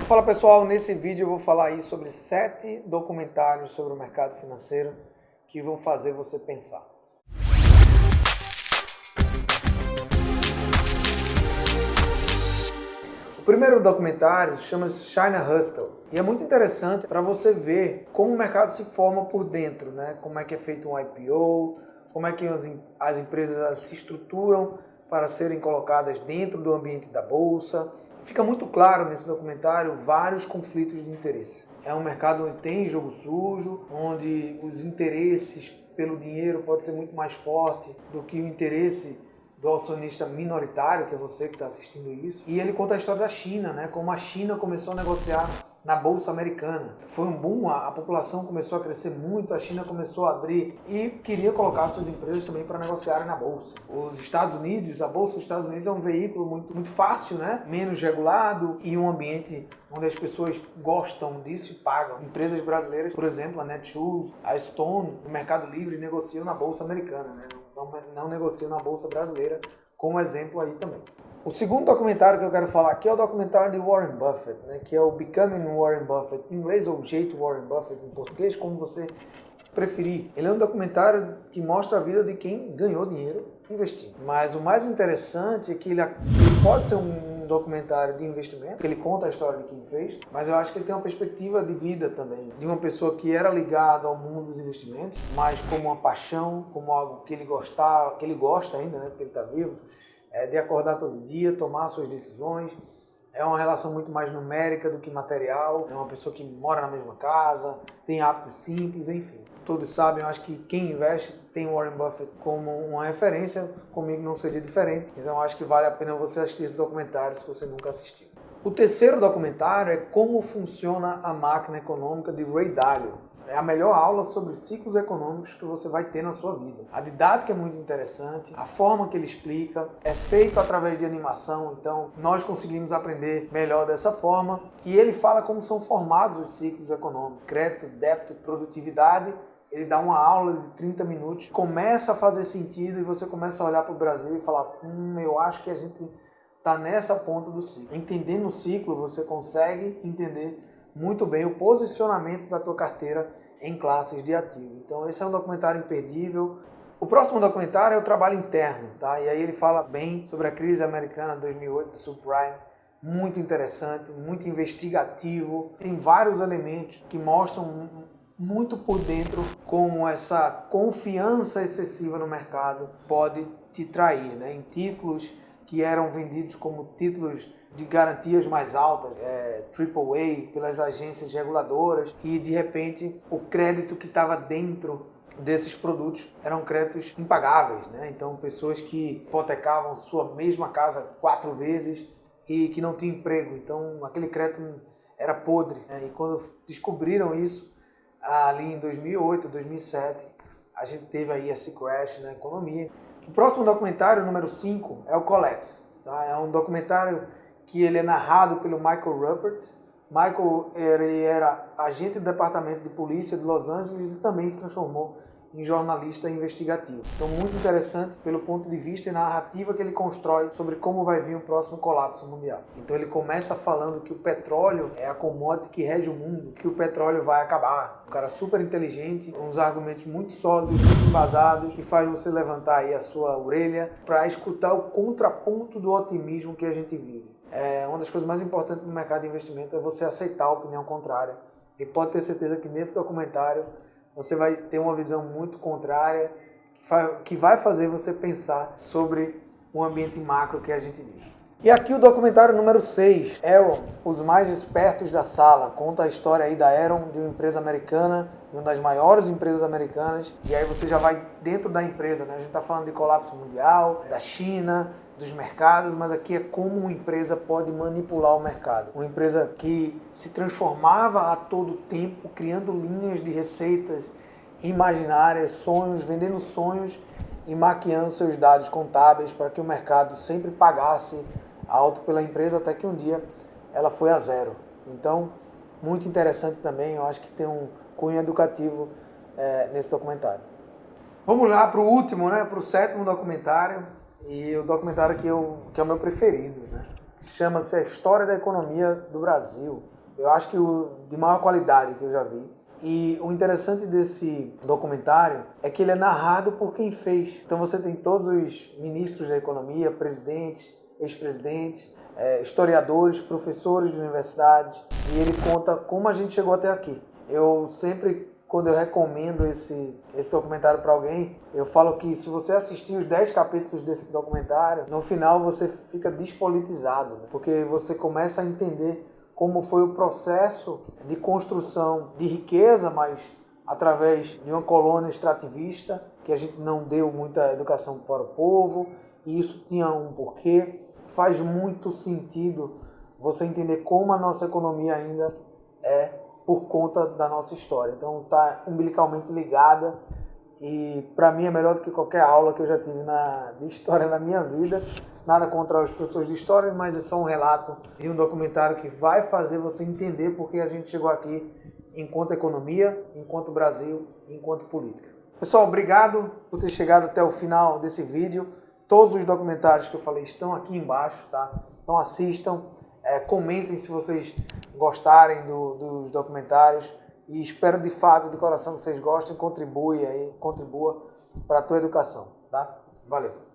Fala pessoal, nesse vídeo eu vou falar aí sobre 7 documentários sobre o mercado financeiro que vão fazer você pensar. O primeiro documentário chama-se China Hustle e é muito interessante para você ver como o mercado se forma por dentro, né? Como é que é feito um IPO, como é que as empresas se estruturam para serem colocadas dentro do ambiente da bolsa. Fica muito claro nesse documentário vários conflitos de interesse. É um mercado onde tem jogo sujo, onde os interesses pelo dinheiro podem ser muito mais forte do que o interesse do acionista minoritário, que é você que está assistindo isso. E ele conta a história da China, né? Como a China começou a negociar na Bolsa Americana. Foi um boom, a população começou a crescer muito, a China começou a abrir e queria colocar suas empresas também para negociarem na Bolsa. Os Estados Unidos, a Bolsa dos Estados Unidos é um veículo muito fácil, né? Menos regulado e um ambiente onde as pessoas gostam disso e pagam. Empresas brasileiras, por exemplo, a Netshoes, a Stone, no Mercado Livre, negociam na Bolsa Americana, né? Não negociam na Bolsa brasileira, como exemplo aí também. O segundo documentário que eu quero falar aqui é o documentário de Warren Buffett, né, que é o Becoming Warren Buffett, em inglês ou O Jeito Warren Buffett em português, como você preferir. Ele é um documentário que mostra a vida de quem ganhou dinheiro investindo. Mas o mais interessante é que ele pode ser um documentário de investimento, que ele conta a história de quem fez, mas eu acho que ele tem uma perspectiva de vida também, de uma pessoa que era ligada ao mundo dos investimentos, mas como uma paixão, como algo que ele gostava, que ele gosta ainda, né, porque ele está vivo, de acordar todo dia, tomar suas decisões. É uma relação muito mais numérica do que material. É uma pessoa que mora na mesma casa, tem hábitos simples, enfim. Todos sabem, eu acho que quem investe tem Warren Buffett como uma referência, comigo não seria diferente. Então eu acho que vale a pena você assistir esse documentário se você nunca assistiu. O terceiro documentário é Como Funciona a Máquina Econômica, de Ray Dalio. É a melhor aula sobre ciclos econômicos que você vai ter na sua vida. A didática é muito interessante, a forma que ele explica é feito através de animação, então nós conseguimos aprender melhor dessa forma. E ele fala como são formados os ciclos econômicos, crédito, débito, produtividade. Ele dá uma aula de 30 minutos, começa a fazer sentido e você começa a olhar para o Brasil e falar, eu acho que a gente está nessa ponta do ciclo. Entendendo o ciclo, você consegue entender muito bem o posicionamento da tua carteira em classes de ativo. Então esse é um documentário imperdível. O próximo documentário é o Trabalho Interno, tá? E aí ele fala bem sobre a crise americana de 2008 do subprime. Muito interessante, muito investigativo. Tem vários elementos que mostram muito por dentro como essa confiança excessiva no mercado pode te trair, né? Em títulos que eram vendidos como títulos de garantias mais altas, AAA, pelas agências reguladoras, e de repente o crédito que estava dentro desses produtos eram créditos impagáveis, né? Então pessoas que hipotecavam sua mesma casa 4 vezes e que não tinham emprego, então aquele crédito era podre, né? E quando descobriram isso, ali em 2008, 2007, a gente teve aí esse crash na economia. O próximo documentário, número 5, é o Collapse. Tá? É um documentário que ele é narrado pelo Michael Ruppert. Michael ele era agente do departamento de polícia de Los Angeles e também se transformou em jornalista investigativo. Então muito interessante pelo ponto de vista e narrativa que ele constrói sobre como vai vir o próximo colapso mundial. Então ele começa falando que o petróleo é a commodity que rege o mundo, que o petróleo vai acabar. Um cara super inteligente, uns argumentos muito sólidos, muito embasados, que faz você levantar aí a sua orelha para escutar o contraponto do otimismo que a gente vive. Uma das coisas mais importantes no mercado de investimento é você aceitar a opinião contrária. E pode ter certeza que nesse documentário você vai ter uma visão muito contrária, que vai fazer você pensar sobre o ambiente macro que a gente vive. E aqui o documentário número 6, Enron, os mais espertos da sala. Conta a história aí da Enron, de uma empresa americana, de uma das maiores empresas americanas. E aí você já vai dentro da empresa, né? A gente está falando de colapso mundial, da China, dos mercados, mas aqui é como uma empresa pode manipular o mercado. Uma empresa que se transformava a todo tempo, criando linhas de receitas imaginárias, sonhos, vendendo sonhos e maquiando seus dados contábeis para que o mercado sempre pagasse alto pela empresa, até que um dia ela foi a zero. Então, muito interessante também, eu acho que tem um cunho educativo nesse documentário. Vamos lá para o último, né? Para o 7º documentário. E o documentário que é o meu preferido, né? Chama-se A História da Economia do Brasil. eu acho que de maior qualidade que eu já vi. E o interessante desse documentário é que ele é narrado por quem fez. Então você tem todos os ministros da economia, presidentes, ex-presidentes, historiadores, professores de universidades, e ele conta como a gente chegou até aqui. Eu sempre, quando eu recomendo esse documentário para alguém, eu falo que se você assistir os 10 capítulos desse documentário, no final você fica despolitizado, né? Porque você começa a entender como foi o processo de construção de riqueza, mas através de uma colônia extrativista, que a gente não deu muita educação para o povo, e isso tinha um porquê. Faz muito sentido você entender como a nossa economia ainda é por conta da nossa história. Então está umbilicalmente ligada, e para mim é melhor do que qualquer aula que eu já tive de história na minha vida. Nada contra os professores de história, mas é só um relato de um documentário que vai fazer você entender por que a gente chegou aqui enquanto economia, enquanto Brasil, enquanto política. Pessoal, obrigado por ter chegado até o final desse vídeo. Todos os documentários que eu falei estão aqui embaixo, tá? Então assistam, comentem se vocês gostarem dos documentários, e espero de fato, de coração, que vocês gostem. Contribua para a tua educação, tá? Valeu!